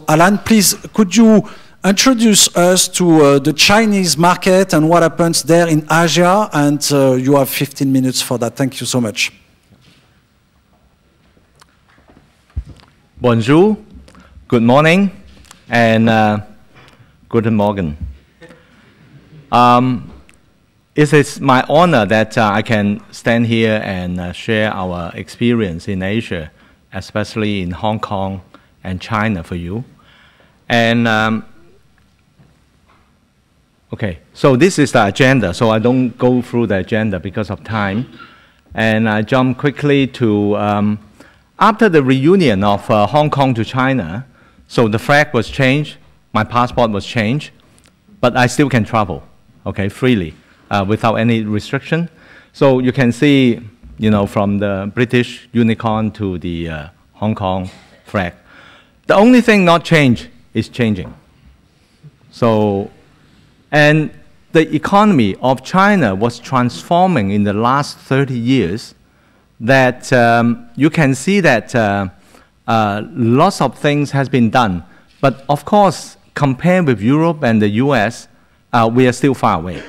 Alan, please, could you introduce us to the Chinese market and what happens there in Asia? And you have 15 minutes for that. Thank you so much. Bonjour, good morning, and guten Morgen. It is my honor that I can stand here and share our experience in Asia, especially in Hong Kong and China for you. And okay, so this is the agenda, so I don't go through the agenda because of time. And I jump quickly to, after the reunion of Hong Kong to China, so the flag was changed, my passport was changed, but I still can travel, okay, freely, without any restriction. So you can see, you know, from the British unicorn to the Hong Kong flag. The only thing not changed is changing. So, and the economy of China was transforming in the last 30 years that you can see that lots of things has been done. But of course, compared with Europe and the US, we are still far away.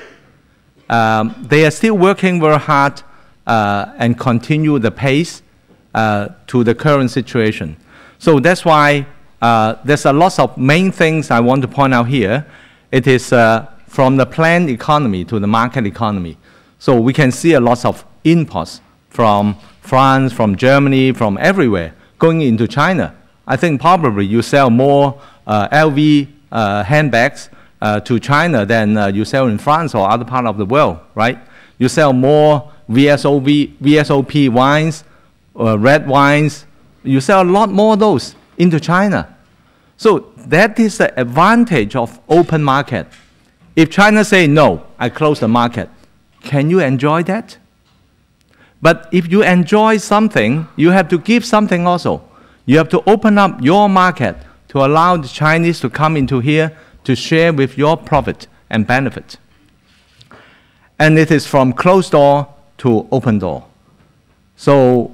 They are still working very hard and continue the pace to the current situation. So that's why there's a lot of main things I want to point out here. It is from the planned economy to the market economy. So we can see a lot of imports from France, from Germany, from everywhere going into China. I think probably you sell more LV handbags to China than you sell in France or other part of the world, right? You sell more VSOP wines, red wines. You sell a lot more of those into China. So that is the advantage of open market. If China say, no, I close the market, can you enjoy that? But if you enjoy something, you have to give something also. You have to open up your market to allow the Chinese to come into here to share with your profit and benefit. And it is from closed door to open door. So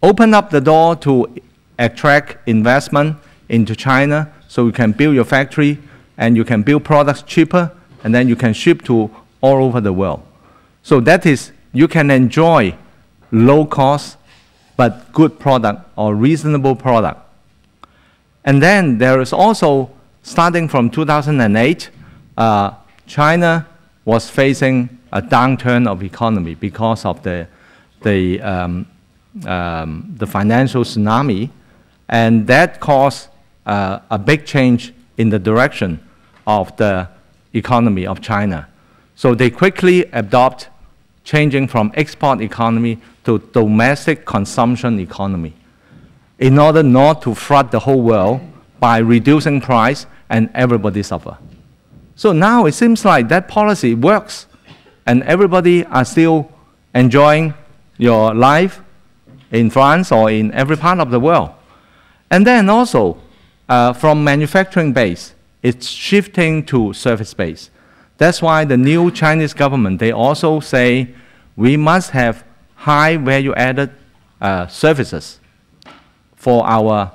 open up the door to attract investment into China so you can build your factory and you can build products cheaper and then you can ship to all over the world. So that is, you can enjoy low cost but good product or reasonable product. And then there is also, starting from 2008, China was facing a downturn of economy because of the financial tsunami, and that caused a big change in the direction of the economy of China. So they quickly adopt changing from export economy to domestic consumption economy in order not to flood the whole world by reducing price and everybody suffer. So now it seems like that policy works and everybody are still enjoying your life in France or in every part of the world. And then also, from manufacturing base, it's shifting to service base. That's why the new Chinese government, they also say we must have high value added services for our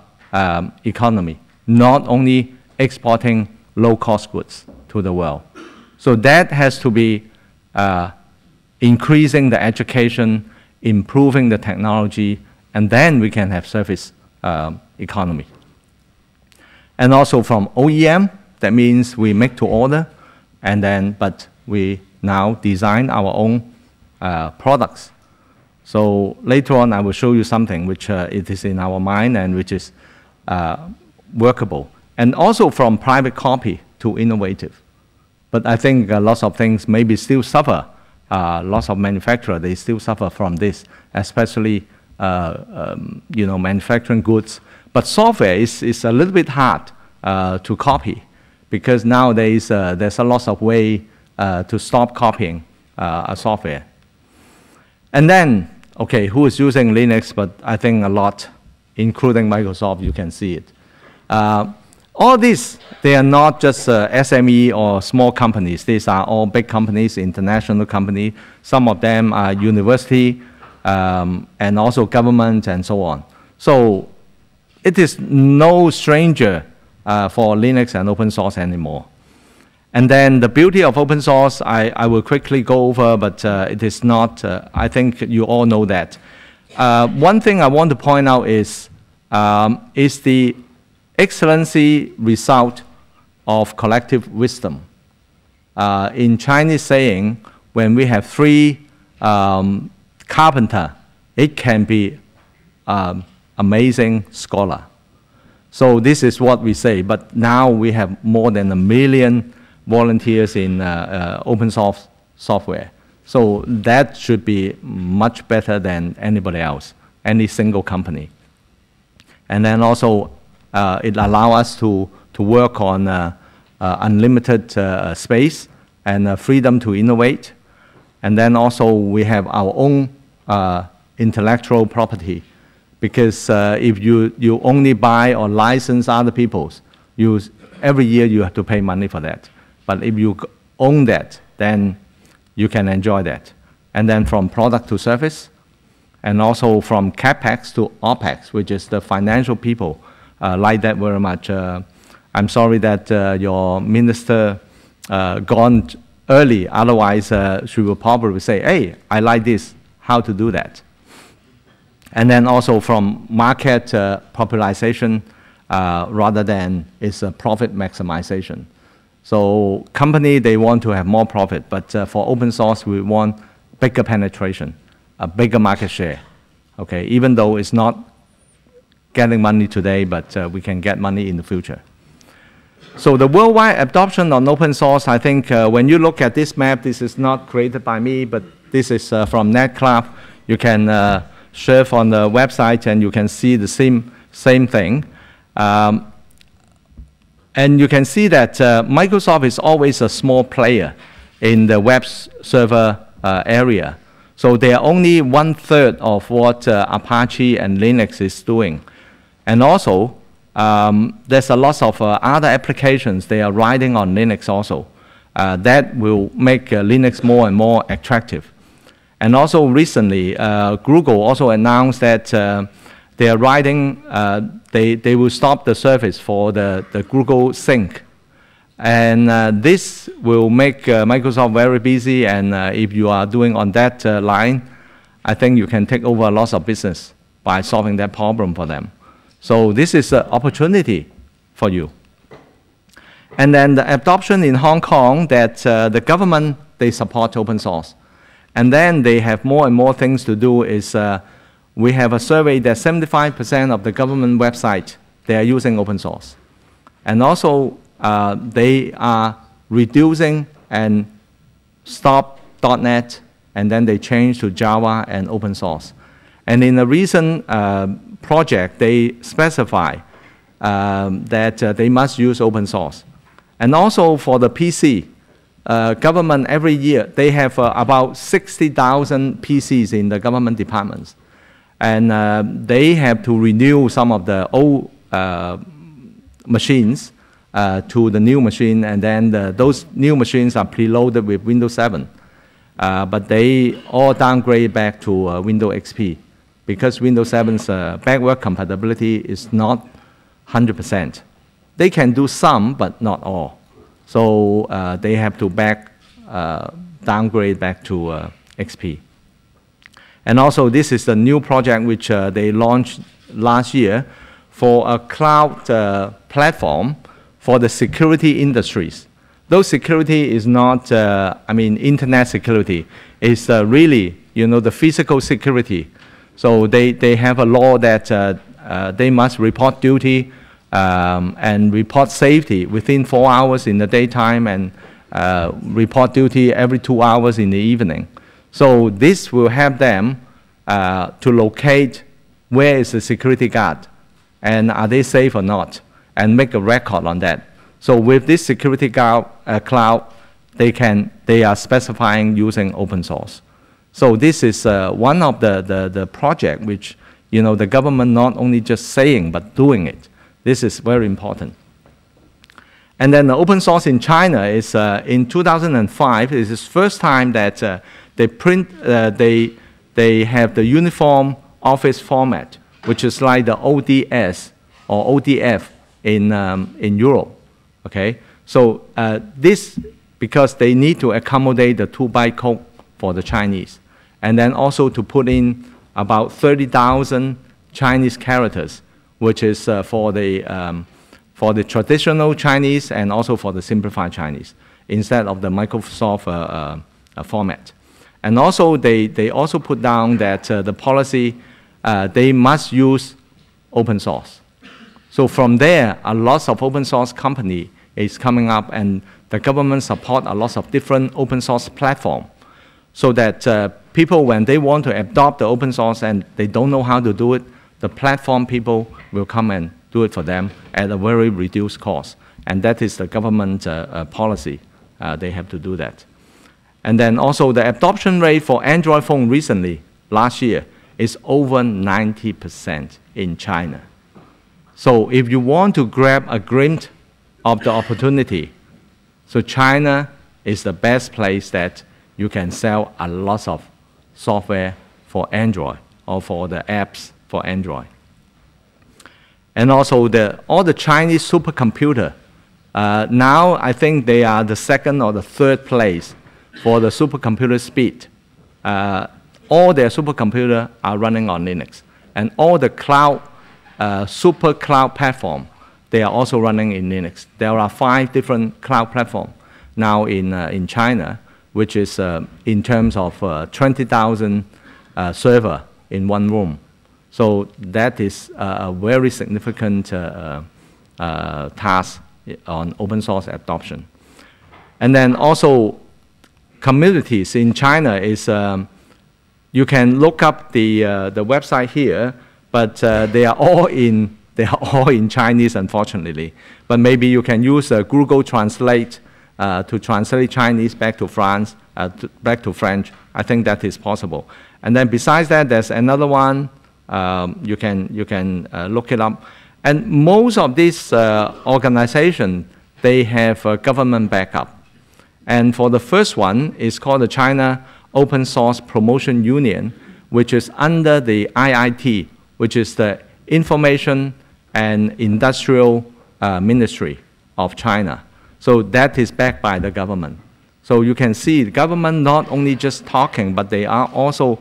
economy, not only exporting low cost goods to the world. So that has to be increasing the education, improving the technology, and then we can have service economy. And also from OEM, that means we make to order, and then, but we now design our own products. So later on, I will show you something which it is in our mind and which is workable. And also from private copy to innovative. But I think lots of things maybe still suffer. Lots of manufacturers, they still suffer from this, especially you know, manufacturing goods. But software is a little bit hard to copy because nowadays there's a lot of way to stop copying a software. And then, okay, who is using Linux? But I think a lot, including Microsoft, you can see it. All these, they are not just SME or small companies. These are all big companies, international companies. Some of them are university and also government and so on. So it is no stranger for Linux and open source anymore. And then the beauty of open source, I will quickly go over, but it is not, I think you all know that. One thing I want to point out is the excellency result of collective wisdom. In Chinese saying, when we have three carpenter, it can be amazing scholar. So this is what we say, but now we have more than 1 million volunteers in open source software. So that should be much better than anybody else, any single company. And then also, it allows us to work on unlimited space and freedom to innovate. And then also, we have our own intellectual property. Because if you only buy or license other people's, every year you have to pay money for that. But if you own that, then you can enjoy that. And then from product to service, and also from CapEx to OpEx, which is the financial people like that very much. I'm sorry that your minister gone early, otherwise she will probably say, hey, I like this, how to do that. And then also from market popularization rather than it's a profit maximization. So company, they want to have more profit, but for open source, we want bigger penetration, a bigger market share, okay? Even though it's not getting money today, but we can get money in the future. So the worldwide adoption on open source, I think when you look at this map, this is not created by me, but this is from NetCraft. You can surf on the website and you can see the same thing. And you can see that Microsoft is always a small player in the web server area. So they are only 1/3 of what Apache and Linux is doing. And also, there's a lot of other applications they are riding on Linux also. That will make Linux more and more attractive. And also recently, Google also announced that they are riding, they will stop the service for the Google Sync. And this will make Microsoft very busy, and if you are doing on that line, I think you can take over a lot of business by solving that problem for them. So this is an opportunity for you. And then the adoption in Hong Kong that the government, they support open source. And then they have more and more things to do is we have a survey that 75% of the government website, they are using open source. And also they are reducing and stop .NET, and then they change to Java and open source. And in a recent project, they specify that they must use open source. And also for the PC, government every year, they have about 60,000 PCs in the government departments. And they have to renew some of the old machines to the new machine, and then those new machines are preloaded with Windows 7. But they all downgrade back to Windows XP because Windows 7's backward compatibility is not 100%. They can do some, but not all. So they have to downgrade back to XP. And also, this is the new project which they launched last year for a cloud platform for the security industries. Though security is not, I mean, internet security. It's really, you know, the physical security. So they have a law that they must report duty and report safety within 4 hours in the daytime and report duty every 2 hours in the evening. So this will help them to locate where is the security guard and are they safe or not, and make a record on that. So with this security cloud, they are specifying using open source. So this is one of the project which, you know, the government not only just saying but doing it. This is very important. And then the open source in China is in 2005. It is the first time that they have the uniform office format, which is like the ODS or ODF in Europe. Okay, so this, because they need to accommodate the 2-byte code for the Chinese, and then also to put in about 30,000 Chinese characters, which is for the traditional Chinese and also for the simplified Chinese, instead of the Microsoft format. And also they also put down that the policy, they must use open source. So from there, a lot of open source company is coming up, and the government support a lot of different open source platform, so that people, when they want to adopt the open source and they don't know how to do it, the platform people will come and do it for them at a very reduced cost. And that is the government policy. They have to do that. And then also the adoption rate for Android phone recently, last year, is over 90% in China. So if you want to grab a glimpse of the opportunity, so China is the best place that you can sell a lot of software for Android or for the apps for Android. And also all the Chinese supercomputer, now I think they are the second or the third place for the supercomputer speed. All their supercomputers are running on Linux. And all the cloud, super cloud platform, they are also running in Linux. There are 5 different cloud platforms now in China, which is in terms of 20,000 server in one room. So that is a very significant task on open source adoption. And then also communities in China is, you can look up the website here, but they are all in Chinese, unfortunately. But maybe you can use Google Translate to translate Chinese back to back to French. I think that is possible. And then besides that, there's another one. You can look it up. And most of these organizations, they have government backup. And for the first one, it's called the China Open Source Promotion Union, which is under the IIT, which is the Information and Industrial Ministry of China. So that is backed by the government. So you can see the government not only just talking, but they are also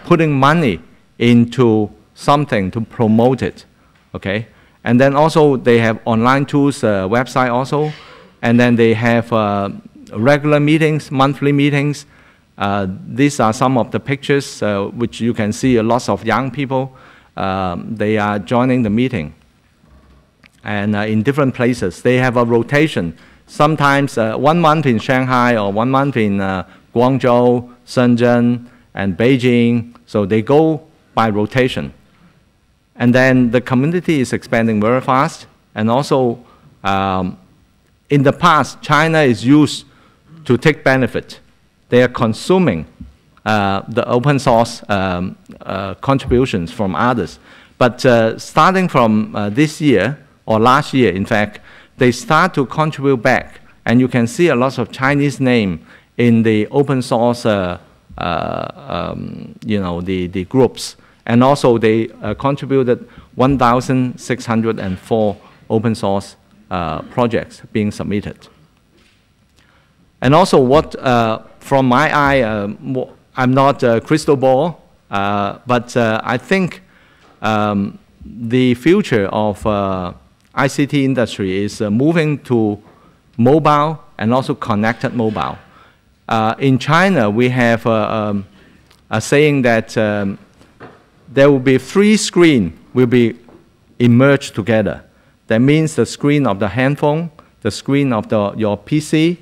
putting money into something to promote it, okay? And then also they have online tools website also, and then they have regular meetings, monthly meetings. These are some of the pictures which you can see lots of young people. They are joining the meeting. And in different places, they have a rotation. Sometimes 1 month in Shanghai or 1 month in Guangzhou, Shenzhen, and Beijing. So they go by rotation. And then the community is expanding very fast. And also, in the past, China is used to take benefit. They are consuming the open source contributions from others. But starting from this year, or last year, in fact, they start to contribute back. And you can see a lot of Chinese name in the open source, the groups. And also they contributed 1,604 open source projects being submitted. And also what, from my eye, I'm not a crystal ball, but I think the future of ICT industry is moving to mobile and also connected mobile. In China, we have a saying that there will be 3 screens will be merged together. That means the screen of the handphone, the screen of your PC,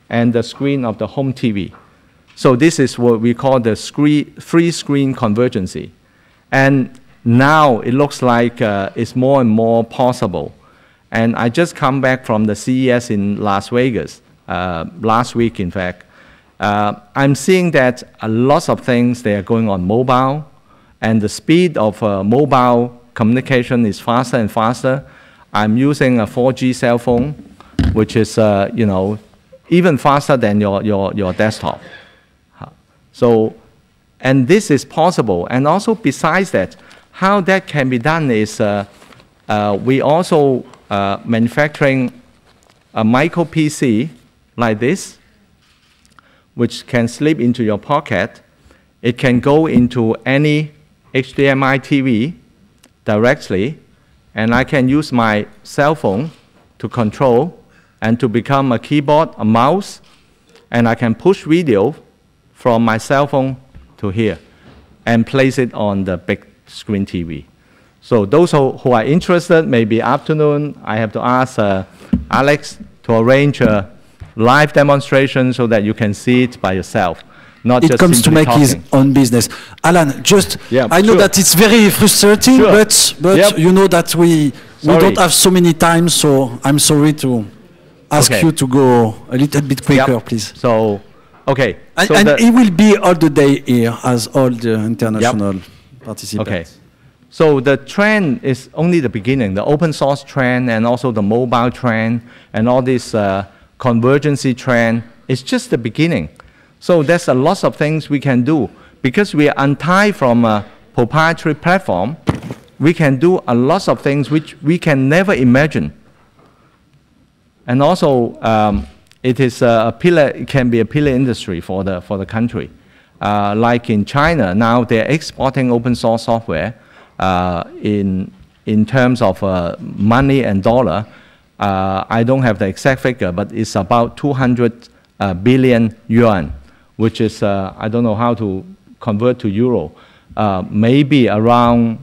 and the screen of the home TV. So this is what we call the 3-screen convergency. And now it looks like it's more and more possible. And I just come back from the CES in Las Vegas, last week in fact. I'm seeing that a lot of things, they are going on mobile, and the speed of mobile communication is faster and faster. I'm using a 4G cell phone, which is even faster than your desktop. So, and this is possible. And also besides that, how that can be done is we also manufacturing a micro PC like this, which can slip into your pocket. It can go into any HDMI TV directly, and I can use my cell phone to control and to become a keyboard, a mouse, and I can push video from my cell phone to here and place it on the big screen TV. So those who are interested, maybe afternoon, I have to ask Alex to arrange a live demonstration so that you can see it by yourself. Not it just comes to make talking. his own business. Alan, just, yeah, I know sure. that it's very frustrating, Sure. but Yep. you know that we don't have so many times, so I'm sorry to ask Okay. you to go a little bit quicker, Yep. please. So, okay. And, so and he will be all the day here as all the international participants. Okay. So the trend is only the beginning, the open source trend and also the mobile trend and all this convergency trend is just the beginning. So there's a lot of things we can do. Because we are untied from a proprietary platform, we can do a lot of things which we can never imagine. And also, it is a pillar, it can be a pillar industry for the country. Like in China, now they're exporting open source software in terms of money and dollar. I don't have the exact figure, but it's about 200 billion yuan, which is, I don't know how to convert to euro, maybe around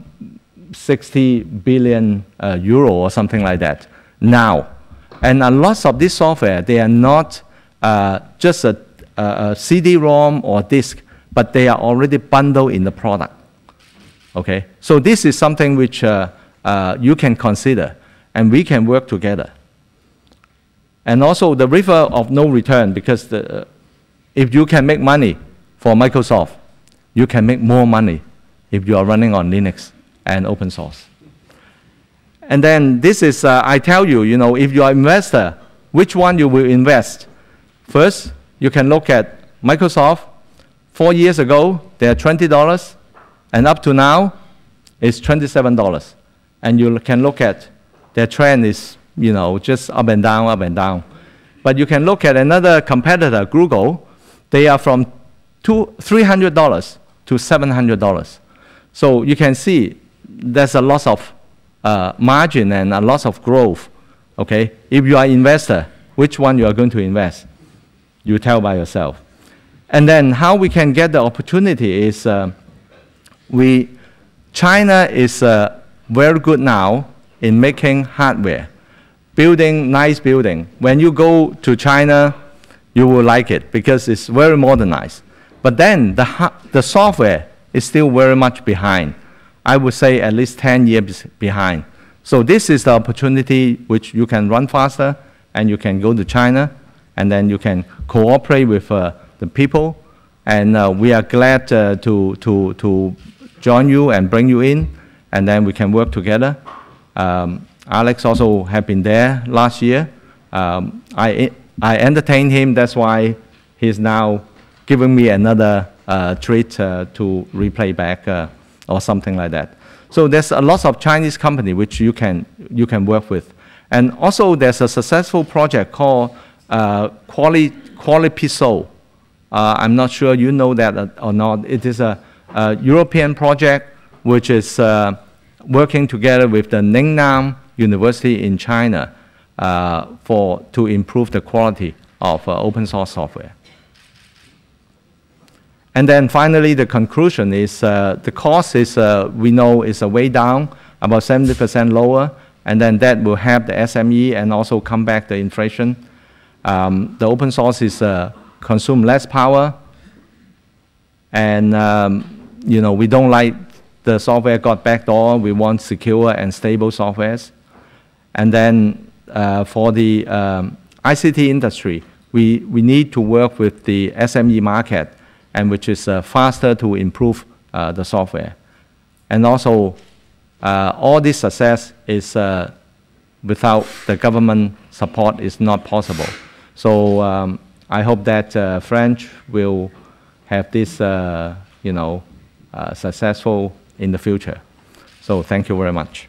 60 billion euro or something like that now. And a lot of this software, they are not just a CD-ROM or disk, but they are already bundled in the product. Okay, so this is something which you can consider, and we can work together. And also the river of no return, because if you can make money for Microsoft, you can make more money if you are running on Linux and open source. And then this is, I tell you, you know, if you are an investor, which one you will invest? First, you can look at Microsoft. 4 years ago, they are $20, and up to now, it's $27. And you can look at their trend is, you know, just up and down, up and down. But you can look at another competitor, Google. They are from $300 to $700. So you can see there's a lot of margin and a lot of growth. Okay, if you are an investor, which one you are going to invest? You tell by yourself. And then how we can get the opportunity is China is very good now in making hardware, building nice building. When you go to China, you will like it because it's very modernized. But then the software is still very much behind. I would say at least 10 years behind. So this is the opportunity which you can run faster and you can go to China and then you can cooperate with the people. And we are glad to join you and bring you in, and then we can work together. Alex also have been there last year. I entertained him, that's why he's now giving me another treat to replay back or something like that. So there's a lot of Chinese company which you can work with. And also there's a successful project called Qualipiso. I'm not sure you know that or not. It is a European project which is working together with the Ningnan University in China to improve the quality of open source software. And then finally, the conclusion is the cost is, we know, is way down, about 70% lower, and then that will help the SME and also combat the inflation. The open source is consume less power, and you know, we don't like the software got backdoor. We want secure and stable softwares. And then for the ICT industry, we need to work with the SME market, and which is faster to improve the software. And also, all this success is without the government support is not possible. So I hope that French will have this, you know, successful in the future. So thank you very much.